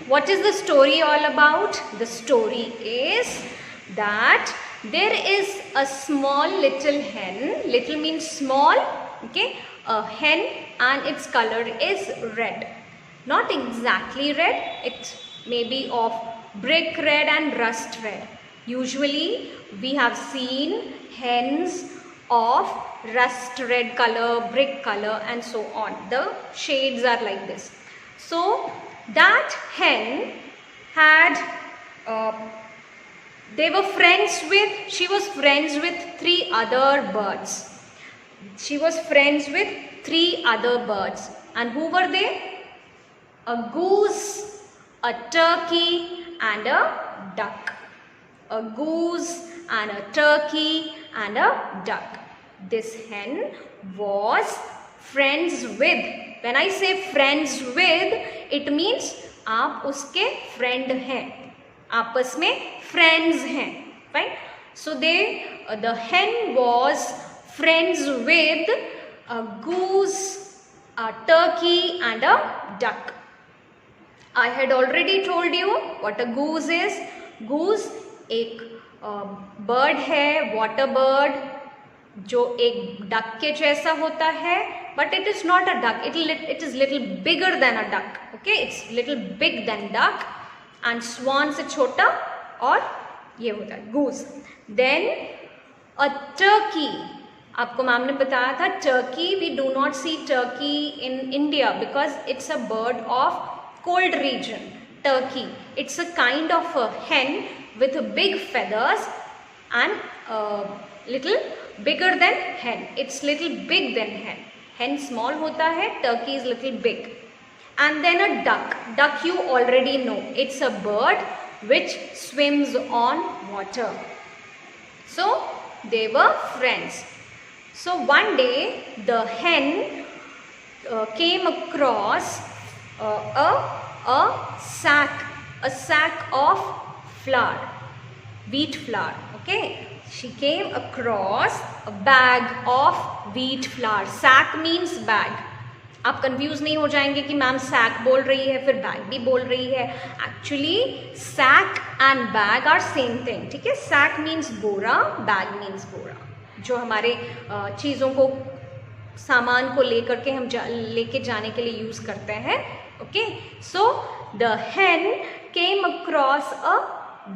What is the story all about? The story is that there is a small little hen. Little means small, okay? A hen, and its color is red. Not exactly red, it may be of brick red and rust red. Usually we have seen hens of rust red color, brick color, and so on. The shades are like this. So that hen had she was friends with three other birds. She was friends with three other birds. And who were they? A goose, a turkey, and a duck. A goose and a turkey and a duck. This hen was friends with. When I say friends with, it means आप उसके friend हैं, आपस में friends हैं, right? So the hen was friends with a goose, a turkey, and a duck. I had already told you what a goose is. Goose एक bird है, water bird, जो एक डक के जैसा होता है, but it is not a duck, it is little bigger than a duck, okay, it's little big than duck, and swan से छोटा, और ये होता है गूज. देन अ टर्की, आपको मैम ने बताया था turkey, we do not see turkey in India because it's a bird of cold region. Turkey, it's a kind of a hen with big feathers and little bigger than hen. It's little big than hen. Hen small hota hai, turkey is little big. And then a duck. Duck you already know. It's a bird which swims on water. So they were friends. So one day the hen came across a sack of flour, wheat flour, okay? She came across a bag of wheat flour. Sack means bag. आप confuse नहीं हो जाएंगे कि ma'am sac बोल रही है फिर bag भी बोल रही है. Actually sack and bag are same thing, ठीक है? सैक मीन्स बोरा, बैग मीन्स बोरा, जो हमारे चीज़ों को, सामान को लेकर के हम लेके जाने के लिए यूज़ करते हैं. Okay, so the hen came across a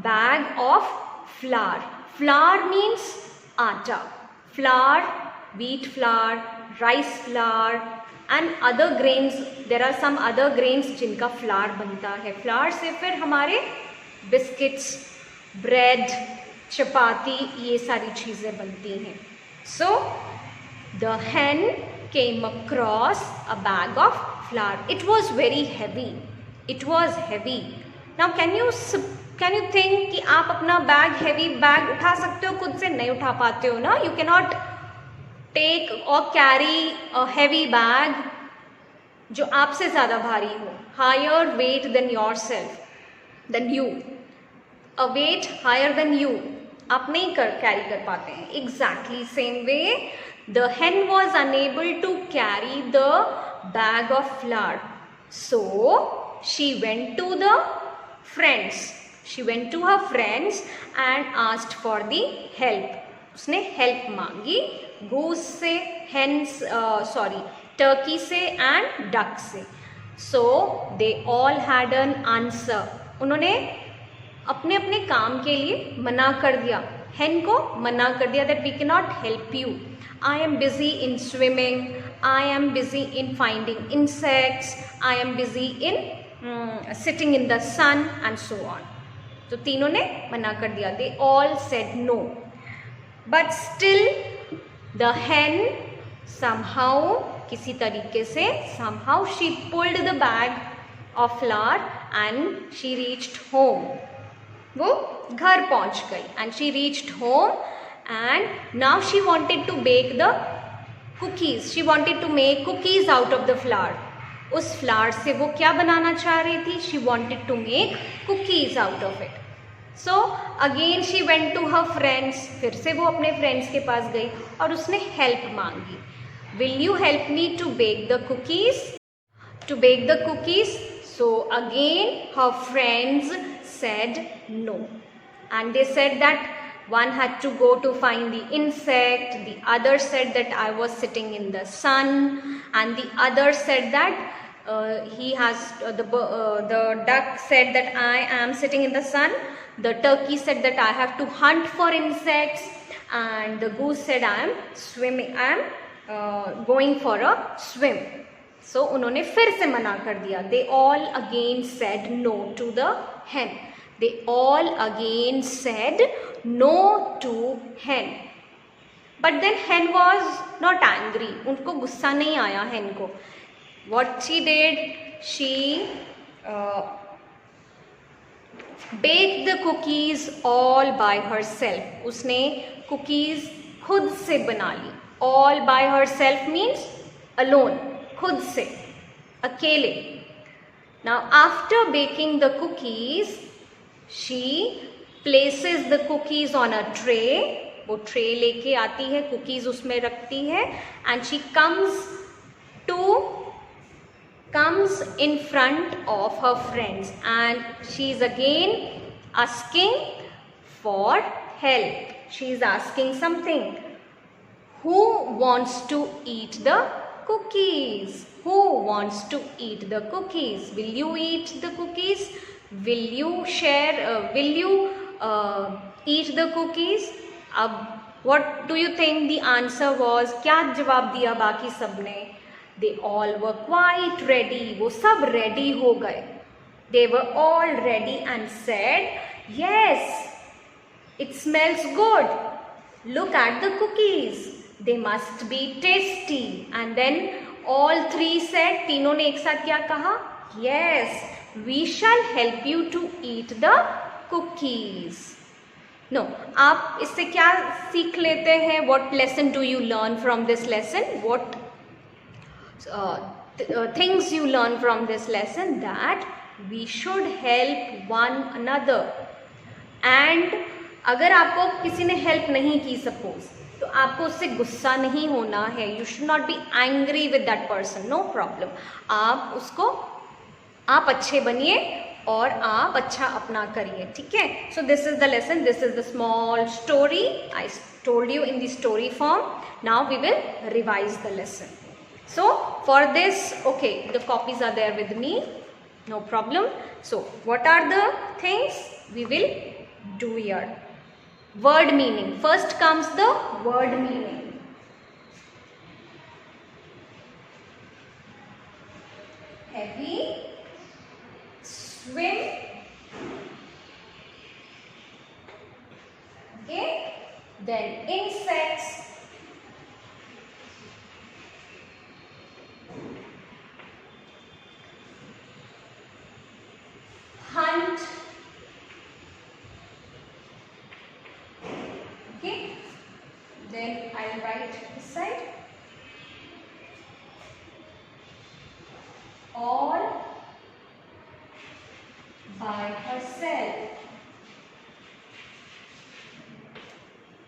bag of flour. Flour means atta. Flour, wheat flour, rice flour, and other grains. There are some other grains जिनका flour बनता है. Flour से फिर हमारे biscuits, bread, चपाती, ये सारी चीज़ें बनती हैं. So the hen came across a bag of flour. It was very heavy. It was heavy. Now can you think कि आप अपना बैग, heavy बैग उठा सकते हो? खुद से नहीं उठा पाते हो ना. You cannot take or carry a heavy bag जो आपसे ज़्यादा भारी हो. Higher weight than yourself, than you. A weight higher than you. आप नहीं कैरी कर पाते हैं. Exactly same way the hen was unable to carry the bag of flour. So she went to the friends. She went to her friends and asked for the help. उसने help मांगी goose से, turkey से and duck से. So they all had an answer. उन्होंने अपने अपने काम के लिए मना कर दिया. hen को मना कर दिया that we cannot help you. I am busy in swimming. I am busy in finding insects. I am busy in sitting in the sun and so on. तो तीनों ने मना कर दिया. They all said no. But still the hen somehow, किसी तरीके से, somehow she pulled the bag of flour and she reached home. वो घर पहुंच गई and she reached home and now she wanted to bake the cookies. She wanted to make cookies out of the flour. उस flour से वो क्या बनाना चाह रही थी? She wanted to make cookies out of it. So again she went to her friends. फिर से वो अपने friends के पास गई और उसने help मांगी. Will you help me to bake the cookies? To bake the cookies. So again her friends said no, and they said that one had to go to find the insect, the other said that I was sitting in the sun, and the other said that the duck said that I am sitting in the sun, the turkey said that I have to hunt for insects, and the goose said I am swimming, I am going for a swim. So उन्होंने फिर से मना कर दिया. They all again said no to the hen. They all again said no to hen. But then hen was not angry. उनको गुस्सा नहीं आया hen को. What she did, she baked the cookies all by herself. उसने cookies खुद से बना ली. All by herself means alone. खुद से, अकेले. Now after baking the cookies, she places the cookies on a tray. वो tray लेके आती है, cookies उसमें रखती है, and she comes in front of her friends, and she is again asking for help. She is asking something. Who wants to eat the cookies? Who wants to eat the cookies? Will you eat the cookies? Will you share? Will you eat the cookies? अब what do you think the answer was? क्या जवाब दिया बाकी सब ने? They all were quite ready. वो सब ready हो गए. They were all ready and said, yes, it smells good. Look at the cookies. They must be tasty. And then all three said, तीनों ने एक साथ क्या कहा? Yes, we shall help you to eat the cookies. No, आप इससे क्या सीख लेते हैं? What lesson do you learn from this lesson? What things you learn from this lesson? That we should help one another. And अगर आपको किसी ने help नहीं की suppose, तो आपको उससे गुस्सा नहीं होना है. You should not be angry with that person. No problem. आप अच्छे बनिए और आप अच्छा अपना करिए. ठीक है? So this is the lesson. This is the small story I told you in the story form. Now we will revise the lesson. So for this, okay, the copies are there with me. No problem. So what are the things we will do here? Word meaning. First comes the word meaning. Heavy, swim, okay, then insects, hunt, okay, then I'll write beside, all by herself.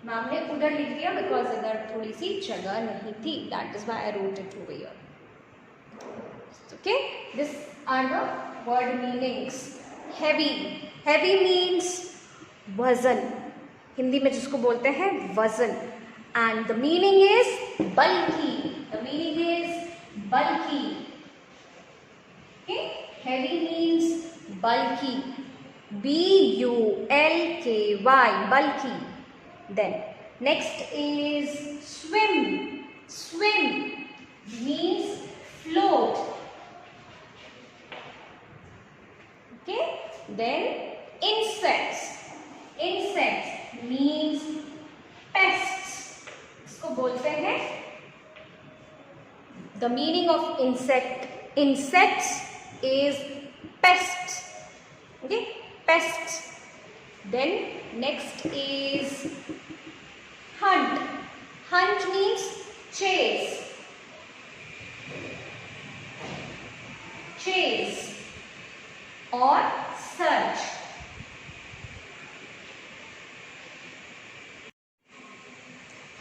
Ma'am ने उधर लिख दिया because अगर थोड़ी सी जगह नहीं थी. That is why I wrote it over here. Okay, this are the word meanings. Heavy. Heavy means वजन. हिंदी में जिसको बोलते हैं वजन. And the meaning is bulky. The meaning is bulky. Okay, heavy means bulky. B-U-L-K-Y, bulky. Then next is swim. Swim means float. Okay, then insects. Insects means pests. इसको बोलते हैं, the meaning of insects is pests. Okay, pests. Then next is hunt. Hunt means chase. Chase or search.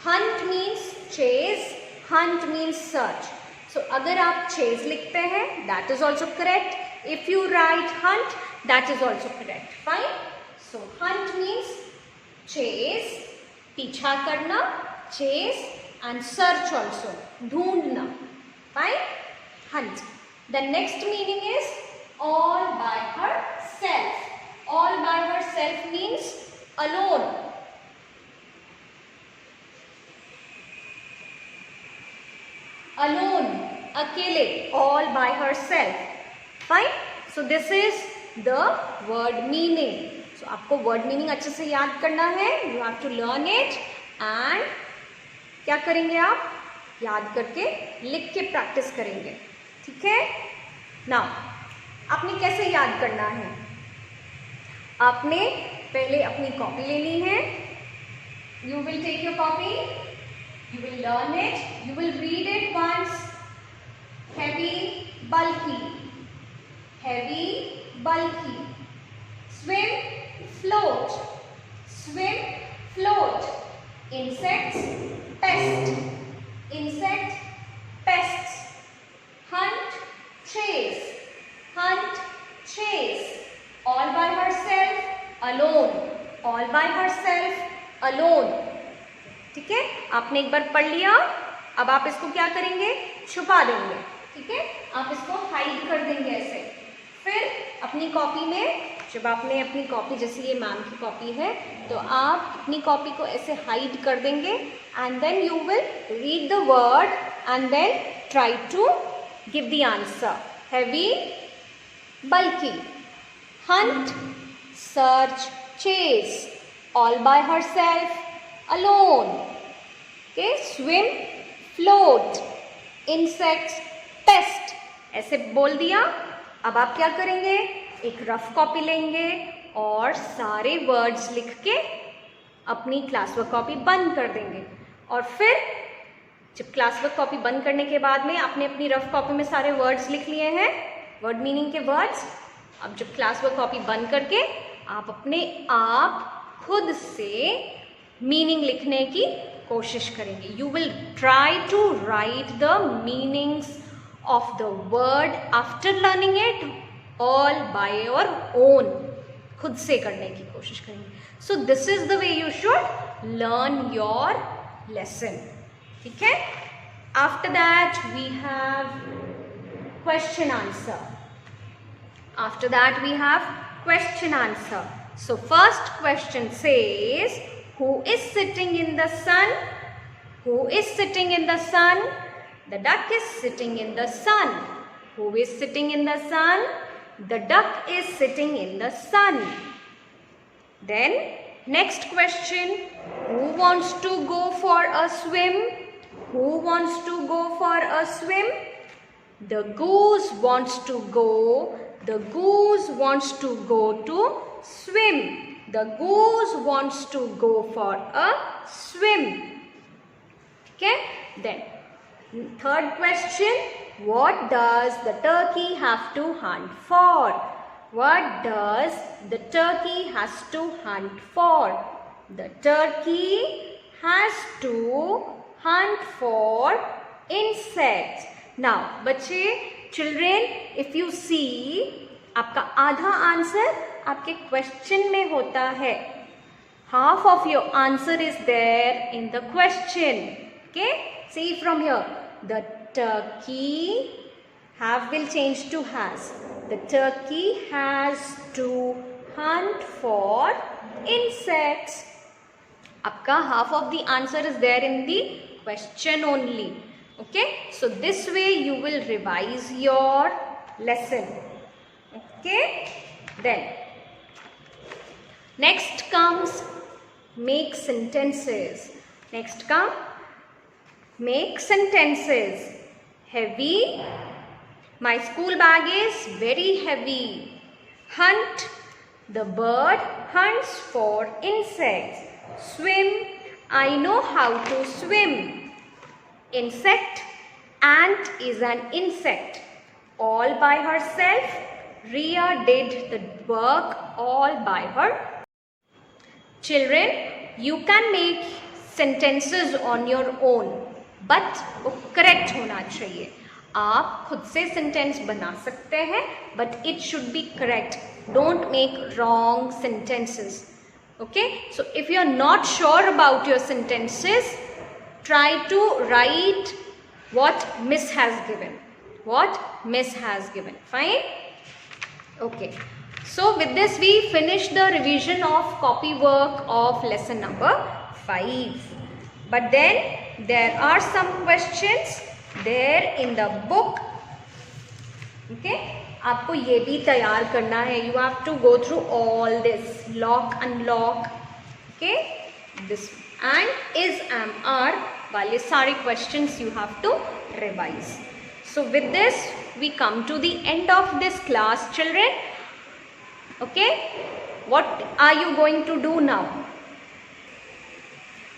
Hunt means chase, hunt means search. So अगर आप chase लिखते हैं, that is also correct. If you write hunt, that is also correct. Fine. So hunt means chase, पीछा करना, chase, and search also, ढूंढना. Fine. Hunt. The next meaning is all by herself. All by herself means alone. Alone, अकेले, all by herself. Fine. So this is the word meaning. So आपको word meaning अच्छे से याद करना है. You have to learn it and क्या करेंगे आप? याद करके लिख के प्रैक्टिस करेंगे. ठीक है? Now आपने कैसे याद करना है? आपने पहले अपनी कॉपी लेनी है. You will take your copy. You will learn it. You will read it once. Heavy, bulky. Heavy, bulky. Swim, float. Swim, float. Insects, pest. Insect, pests. Hunt, chase. Hunt, chase. All by herself, alone. All by herself, alone. ठीक है, आपने एक बार पढ़ लिया. अब आप इसको क्या करेंगे? छुपा देंगे. ठीक है, आप इसको हाइड कर देंगे ऐसे. फिर अपनी कॉपी में, जब आपने अपनी कॉपी, जैसे ये मैम की कॉपी है, तो आप अपनी कॉपी को ऐसे हाइड कर देंगे. And then you will read the word and then try to give the answer. Heavy, bulky. Hunt, search, chase. All by herself, alone. Okay, swim, float, insects, pest. ऐसे बोल दिया. अब आप क्या करेंगे? एक रफ कॉपी लेंगे और सारे वर्ड्स लिख के अपनी क्लास वर्क कॉपी बंद कर देंगे. और फिर जब क्लास वर्क कॉपी बंद करने के बाद में आपने अपनी रफ कॉपी में सारे वर्ड्स लिख लिए हैं, वर्ड मीनिंग के वर्ड्स, अब जब क्लास वर्क कॉपी बंद करके आप अपने आप खुद से मीनिंग लिखने की कोशिश करेंगे. You will try to write the meanings of the word after learning it all by your own. खुद से करने की कोशिश करेंगे. So this is the way you should learn your lesson. ठीक है? After that we have question answer. After that we have question answer. So first question says, who is sitting in the sun? Who is sitting in the sun? The duck is sitting in the sun. Who is sitting in the sun? The duck is sitting in the sun. Then next question, who wants to go for a swim? Who wants to go for a swim? The goose wants to go. The goose wants to go to swim. The goose wants to go for a swim. Okay? Then, third question, what does the turkey have to hunt for? What does the turkey has to hunt for? The turkey has to hunt for insects. Now, बच्चे, children, if you see, आपका आधा answer आपके question में होता है. Half of your answer is there in the question. Okay, see from here. The turkey have will change to has. The turkey has to hunt for insects. आपका half of the answer is there in the question only. Okay, so this way you will revise your lesson. Okay, then next comes make sentences. Next come make sentences. Heavy, my school bag is very heavy. Hunt, the bird hunts for insects. Swim, I know how to swim. Insect, ant is an insect. All by herself, Riya did the work all by her. Children, you can make sentences on your own, but वो correct होना चाहिए. आप खुद से sentence बना सकते हैं, but it should be correct. Don't make wrong sentences. Okay, so if you are not sure about your sentences, try to write what Miss has given. What Miss has given. Fine? Okay. So with this we finish the revision of copy work of lesson number 5. But then there are some questions there in the book. Okay? आपको ये भी तैयार करना है. You have to go through all this lock unlock, okay, this and is am are वाले सारे questions you have to revise. So with this we come to the end of this class, children. Okay, what are you going to do now?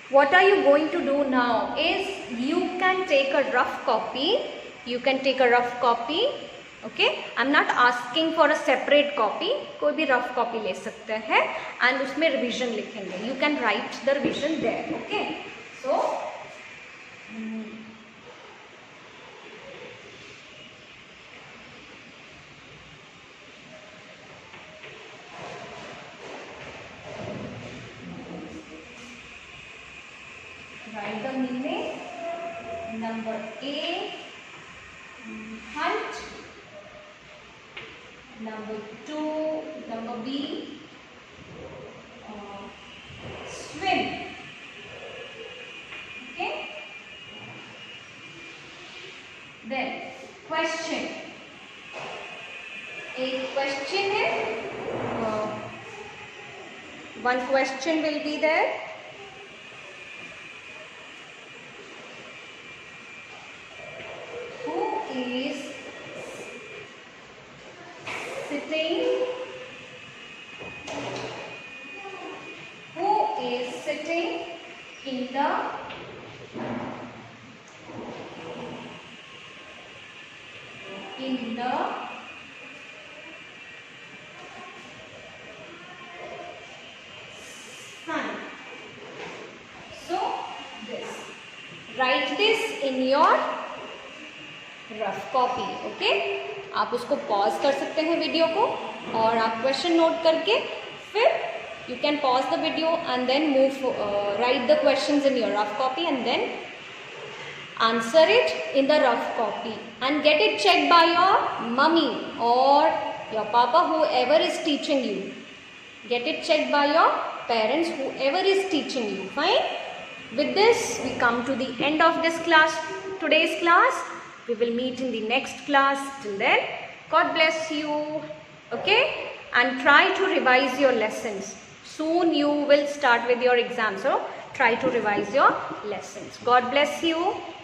What are you going to do now is you can take a rough copy. You can take a rough copy. Okay, I'm not asking for a separate copy. कोई भी rough copy ले सकते हैं and उसमें revision लिखेंगे. You can write the revision there. Okay, so write the meaning. Number A, hunt. Number 2, number B, swim. Okay. Then question. एक question है. One question will be there. Who is sitting in the sun? So this, write this in your rough copy. Okay, आप उसको pause कर सकते हैं video को और आप क्वेश्चन नोट करके फिर you can pause the video and then write the questions in your rough copy and then answer it in the rough copy and get it checked by your mummy or your papa, whoever is teaching you. Get it checked by your parents, whoever is teaching you. Fine? With this we come to the end of this class, today's class. We will meet in the next class. Till then, God bless you. Okay, and try to revise your lessons. Soon you will start with your exam, so try to revise your lessons. God bless you.